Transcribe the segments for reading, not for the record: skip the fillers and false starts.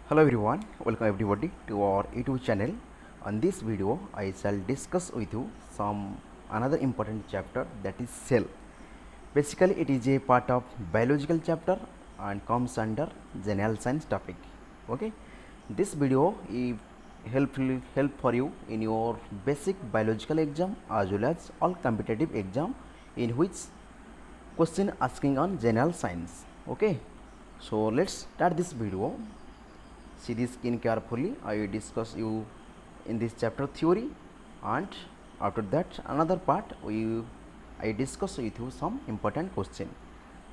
Hello everyone, welcome everybody to our YouTube channel. On this video, I shall discuss with you some another important chapter, that is cell. Basically, it is a part of biological chapter and comes under general science topic. Okay, this video is help for you in your basic biological exam as well as all competitive exam in which question asking on general science. Okay, so let's start this video. See this skin carefully. I will discuss you in this chapter theory, and after that another part I discuss with you some important question.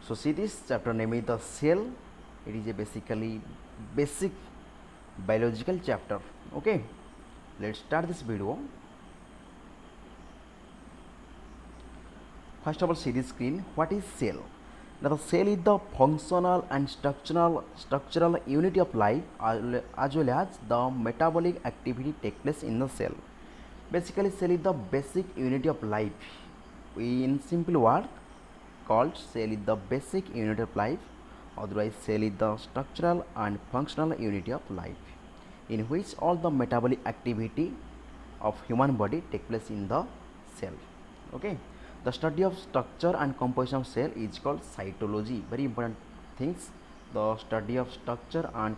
So see this chapter name is the cell. It is a basically basic biological chapter. Okay, let's start this video. First of all, see the screen. What is cell? Now, the cell is the functional and structural unit of life as well as the metabolic activity take place in the cell. Basically, cell is the basic unit of life. In simple word, called cell is the basic unit of life. Otherwise, cell is the structural and functional unit of life, in which all the metabolic activity of human body take place in the cell. Okay, the study of structure and composition of cell is called cytology. Very important things. The study of structure and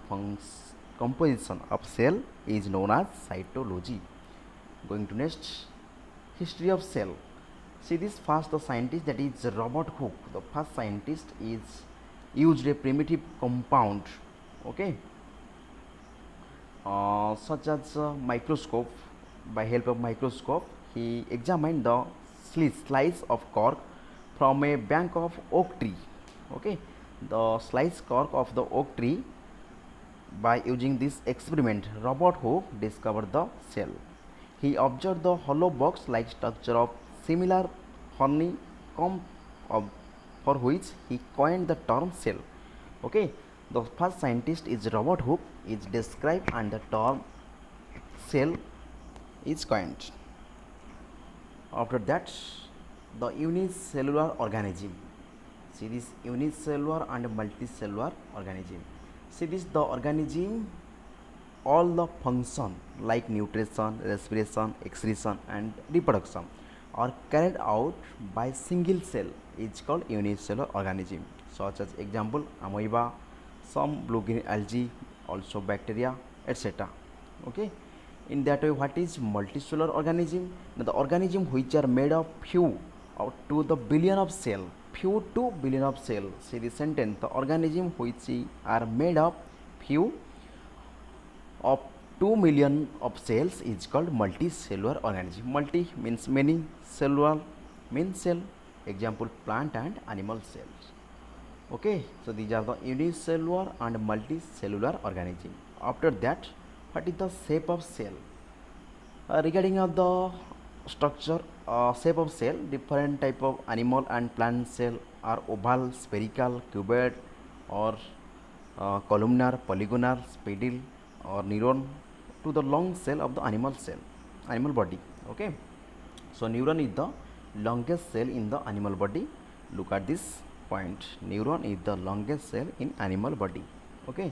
composition of cell is known as cytology. Going to next, history of cell. See this first, the scientist, that is Robert Hooke. The first scientist is used a primitive compound. Okay, such as microscope. By help of microscope, he examined the slice of cork from a bank of oak tree. Okay, the slice cork of the oak tree. By using this experiment, Robert Hooke discovered the cell. He observed the hollow box-like structure of similar honeycomb, of, for which he coined the term cell. Okay, the first scientist is Robert Hooke is described and the term cell is coined. After that, the unicellular organism. See this unicellular and multicellular organism. See this, the organism, all the function like nutrition, respiration, excretion and reproduction are carried out by single cell is called unicellular organism, such as example amoeba, some blue green algae, also bacteria, etc. Okay, in that way, what is multicellular organism? Now, the organism which are made of few or to the billion of cell, few to billion of cell. See the sentence, the organism which are made of few of 2 million of cells is called multicellular organism. Multi means many, cellular means cell, example plant and animal cells. Okay, so these are the unicellular and multicellular organism. After that, what is the shape of cell? Regarding of the structure, shape of cell, different type of animal and plant cell are oval, spherical, cuboid, or columnar, polygonal, spindle, or neuron to the long cell of the animal body. Okay, so neuron is the longest cell in the animal body. Look at this point. Neuron is the longest cell in animal body. Okay,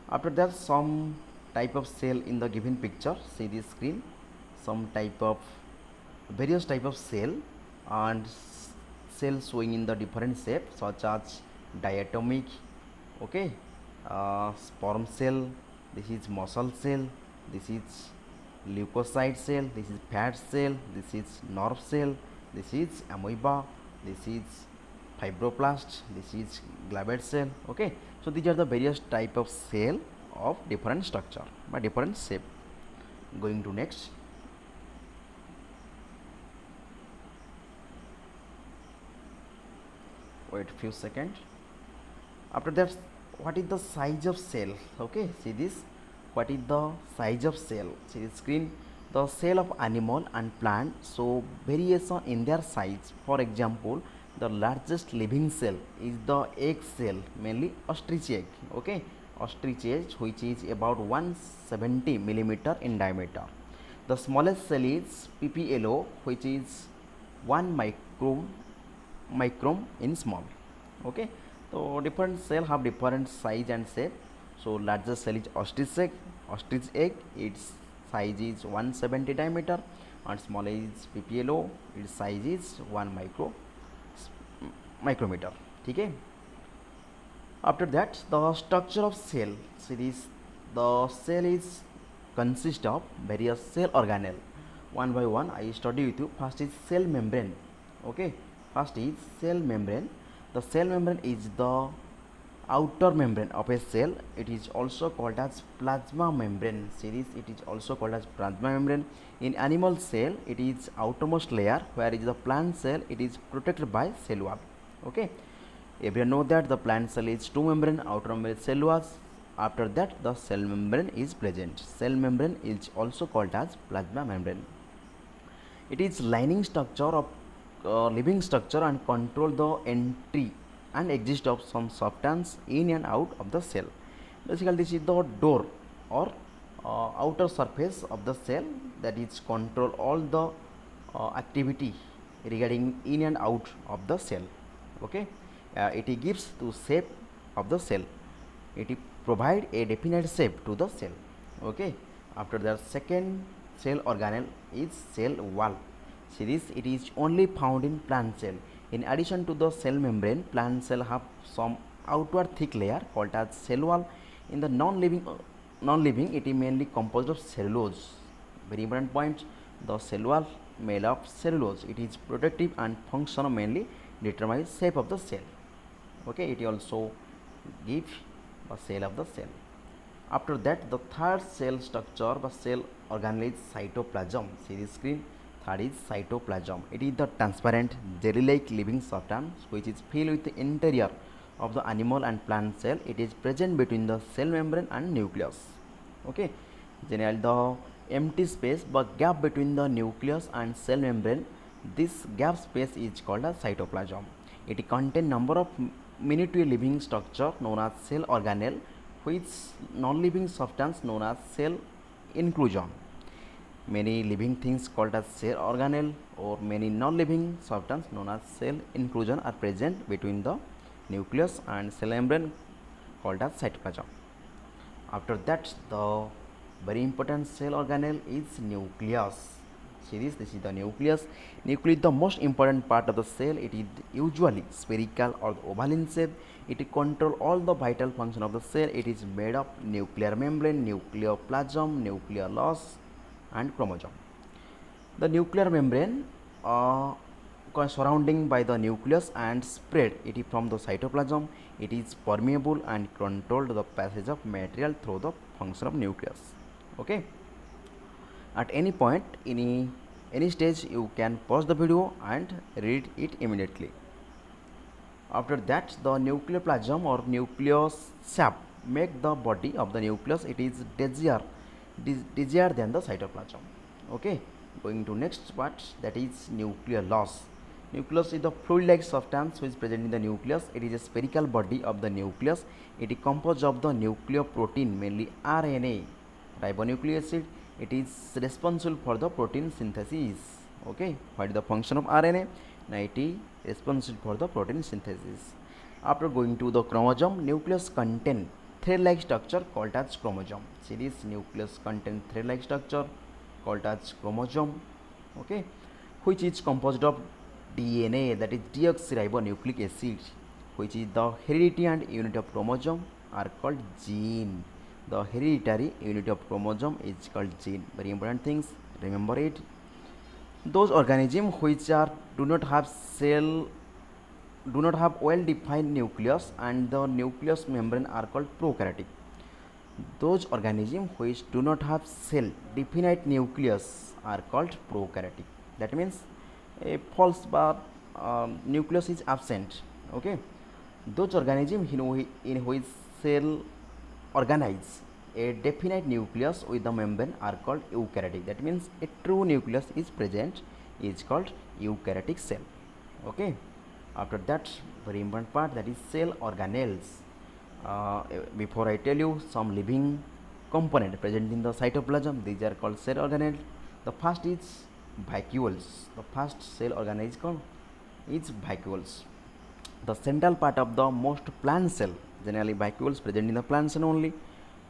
after that, some type of cell in the given picture. See this screen. Some type of various type of cell and cells showing in the different shape, such as diatomic. Okay, sperm cell. This is muscle cell. This is leukocyte cell. This is fat cell. This is nerve cell. This is amoeba. This is fibroblast. This is gallbladder cell. Okay, so these are the various type of cell of different structure by different shape. Going to next. Wait few seconds. After that, what is the size of cell? Okay, see this, what is the size of cell? See the screen. The cell of animal and plant show variation in their size. For example, the largest living cell is the egg cell, mainly ostrich egg. Okay, ostrich egg, which is about 170 millimeter in diameter. The smallest cell is PPLO, which is 1 micron in small. Okay, so different cell have different size and shape. So largest cell is ostrich egg. Ostrich egg, its size is 170 diameter, and small is PPLO, its size is 1 micrometer. ठीक है. After that, the structure of cell series. The cell is consist of various cell organelle. One by one, I study with you. First is cell membrane. Okay. First is cell membrane. The cell membrane is the outer membrane of a cell. It is also called as plasma membrane series. It is also called as plasma membrane. In animal cell, it is outermost layer, where is the plant cell, it is protected by cell wall. Okay. Everyone know that the plant cell is two membrane, outer membrane is cell wall. After that, the cell membrane is present. Cell membrane is also called as plasma membrane. It is lining structure of living structure and control the entry and exit of some substance in and out of the cell. Basically, this is the door or outer surface of the cell that is control all the activity regarding in and out of the cell. Okay. It gives to shape of the cell. It provide a definite shape to the cell. Okay. After that, second cell organelle is cell wall series. It is only found in plant cell. In addition to the cell membrane, plant cell have some outward thick layer called as cell wall. In the non-living, it is mainly composed of cellulose. Very important point. The cell wall made of cellulose. It is protective and function mainly determines shape of the cell. Okay, it also gives a cell of the cell. After that, the third cell structure, the cell organelle is cytoplasm. See the screen. Third is cytoplasm. It is the transparent jelly-like living substance which is filled with the interior of the animal and plant cell. It is present between the cell membrane and nucleus. Okay, generally the empty space but gap between the nucleus and cell membrane, this gap space is called as cytoplasm. It contains number of minute living structure known as cell organelle, which non-living substance known as cell inclusion. Many living things called as cell organelle or many non-living substance known as cell inclusion are present between the nucleus and cell membrane called as cytoplasm. After that, the very important cell organelle is nucleus. See this is the nucleus. Nucleus is the most important part of the cell. It is usually spherical or oval in shape. It controls all the vital function of the cell. It is made of nuclear membrane, nucleoplasm, nucleolus, and chromosome. The nuclear membrane surrounding by the nucleus and spread it from the cytoplasm. It is permeable and controlled the passage of material through the function of nucleus. Okay. At any point, any stage, you can pause the video and read it immediately. After that, the nucleoplasm or nucleus shape make the body of the nucleus. It is desier than the cytoplasm. Okay, going to next part, that is nucleolus. Nucleus is the fluid-like substance which is present in the nucleus. It is a spherical body of the nucleus. It is composed of the nucleoprotein, mainly RNA, ribonucleic acid. It is responsible for the protein synthesis. Okay, what is the function of RNA? Now it is responsible for the protein synthesis. After going to the chromosome, nucleus contain thread-like structure called as chromosome. See this, nucleus contain thread-like structure called as chromosome. Okay, which is composed of DNA, that is deoxyribonucleic acid, which is the heredity and unit of chromosome are called gene. The hereditary unit of chromosome is called gene. Very important things, remember it. Those organisms which do not have well defined nucleus and the nucleus membrane are called prokaryotic. Those organisms which do not have cell definite nucleus are called prokaryotic. That means a false bar nucleus is absent. Okay, those organisms in which cell organize a definite nucleus with the membrane are called eukaryotic. That means a true nucleus is present is called eukaryotic cell. Okay, after that, very important part, that is cell organelles. Before I tell you some living component present in the cytoplasm, these are called cell organelles. The first is vacuoles. The first cell organelle is called vacuoles. The central part of the most plant cell, generally vacuoles present in the plant cell only.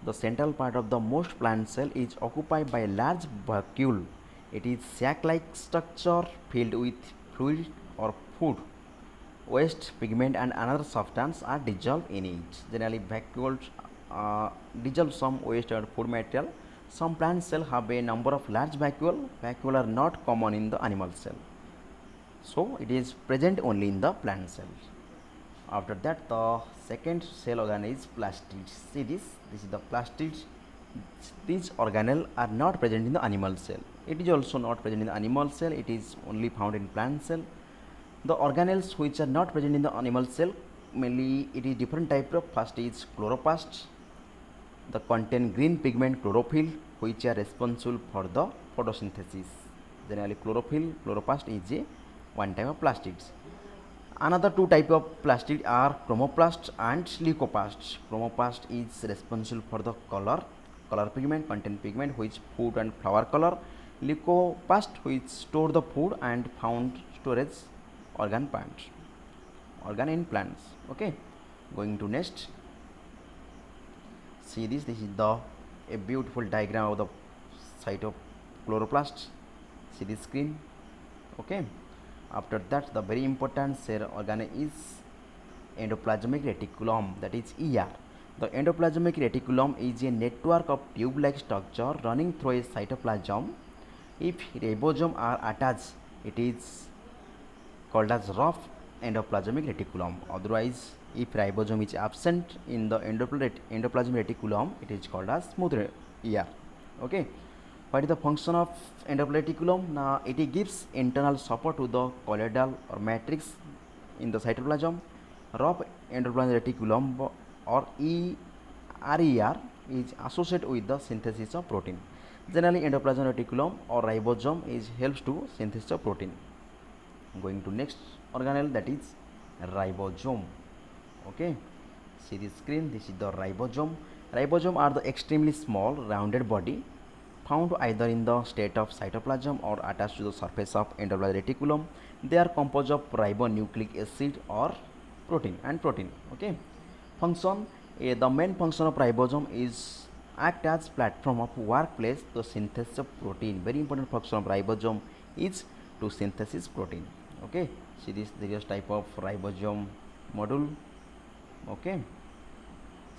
The central part of the most plant cell is occupied by a large vacuole. It is sac-like structure filled with fluid or food. Waste, pigment and another substance are dissolved in it. Generally, vacuoles dissolve some waste or food material. Some plant cells have a number of large vacuole. Vacuole are not common in the animal cell. So, it is present only in the plant cell. After that, the second cell organ is plastids. See this is the plastids. These organelles are not present in the animal cell. It is also not present in the animal cell. It is only found in plant cell. The organelles which are not present in the animal cell, mainly it is different type of. First is chloroplasts. The contain green pigment chlorophyll, which are responsible for the photosynthesis. Generally, chloroplast is a one type of plastids. Another two type of plastid are chromoplast and leucoplast. Chromoplast is responsible for the color pigment, contain pigment which food and flower color. Leucoplast which store the food and found storage organ in plants. Okay, going to next. See this is the a beautiful diagram of the site of chloroplast. See this screen. Okay, after that, the very important cell organ is endoplasmic reticulum, that is ER. The endoplasmic reticulum is a network of tube-like structure running through a cytoplasm. If ribosome are attached, it is called as rough endoplasmic reticulum. Otherwise, if ribosome is absent in the endoplasmic reticulum, it is called as smooth ER. Okay. What is the function of endoplasmic reticulum? Now, it gives internal support to the colloidal or matrix in the cytoplasm. Rough endoplasmic reticulum or RER is associated with the synthesis of protein. Generally, endoplasmic reticulum or ribosome helps to synthesis of protein. Going to next organelle, that is ribosome. Okay, see the screen. This is the ribosome. Ribosome are the extremely small rounded body found either in the state of cytoplasm or attached to the surface of endoplasmic reticulum. They are composed of ribonucleic acid or protein. Okay, function. The main function of ribosome is act as platform of workplace to synthesis of protein. Very important function of ribosome is to synthesis protein. Okay, see this various type of ribosome module. Okay,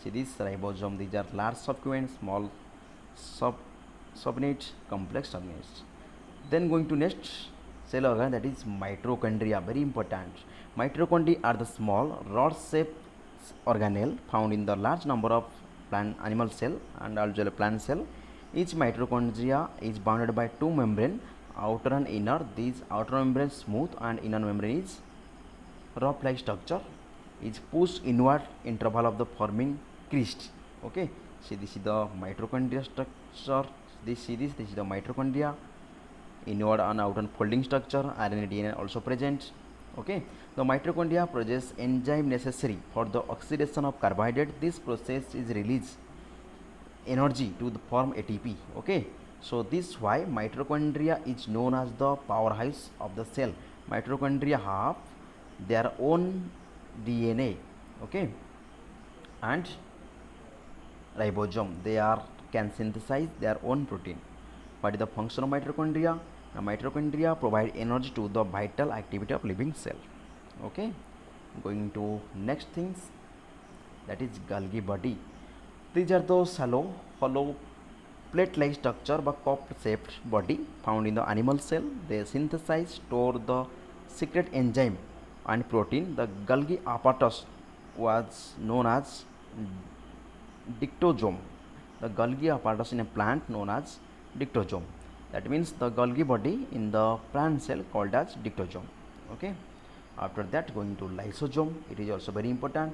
see this ribosome. These are large subsequent, small subunit, complex subunits. Then going to next cell organ, that is mitochondria. Very important. Mitochondria are the small rod-shaped organelle found in the large number of animal cell and also plant cell. Each mitochondria is bounded by two membranes, outer and inner. These outer membrane smooth and inner membrane is rough-like structure is pushed inward interval of the forming crest. Okay, see this is the mitochondria structure. This is the mitochondria, inward and outer folding structure. RNA DNA also present. Okay, the mitochondria produce enzyme necessary for the oxidation of carbohydrate. This process is release energy to form ATP. Okay, so this why mitochondria is known as the powerhouse of the cell. Mitochondria have their own DNA. Okay, and ribosome, they can synthesize their own protein. What is the function of mitochondria? Now, mitochondria provide energy to the vital activity of living cell. Okay, going to next things, that is Golgi body. These are those hollow plate-like structure but cup-shaped body found in the animal cell. They synthesize, store the secret enzyme and protein. The Golgi apparatus was known as dictosome. The Golgi apparatus in a plant known as dictosome. That means the Golgi body in the plant cell called as dictosome. Okay. After that, going to lysosome. It is also very important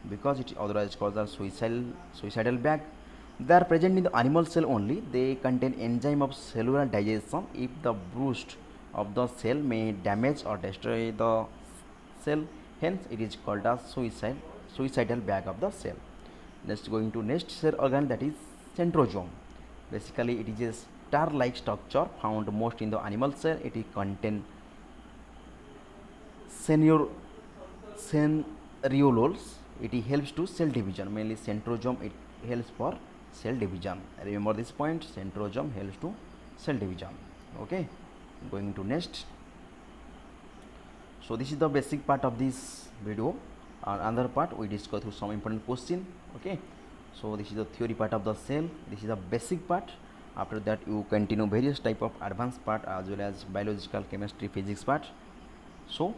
because it otherwise called as suicidal bag. They are present in the animal cell only. They contain enzyme of cellular digestion. If the burst of the cell may damage or destroy the cell, hence it is called as suicidal bag of the cell. Next, going to next cell organ, that is centrosome. Basically, it is a star-like structure found most in the animal cell. It contains centrioles. It helps to cell division. Mainly centrosome, it helps for cell division. Remember this point, centrosome helps to cell division. Okay, going to next. So this is the basic part of this video. Another part we discuss through some important question. Okay, so this is the theory part of the cell. This is the basic part. After that you continue various type of advanced part as well as biological, chemistry, physics part. So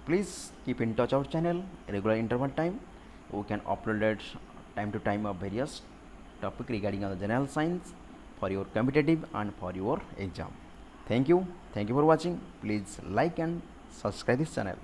please keep in touch our channel regular interval time. We can upload it time to time of various topic regarding the general science for your competitive and for your exam. Thank you for watching. Please like and subscribe this channel.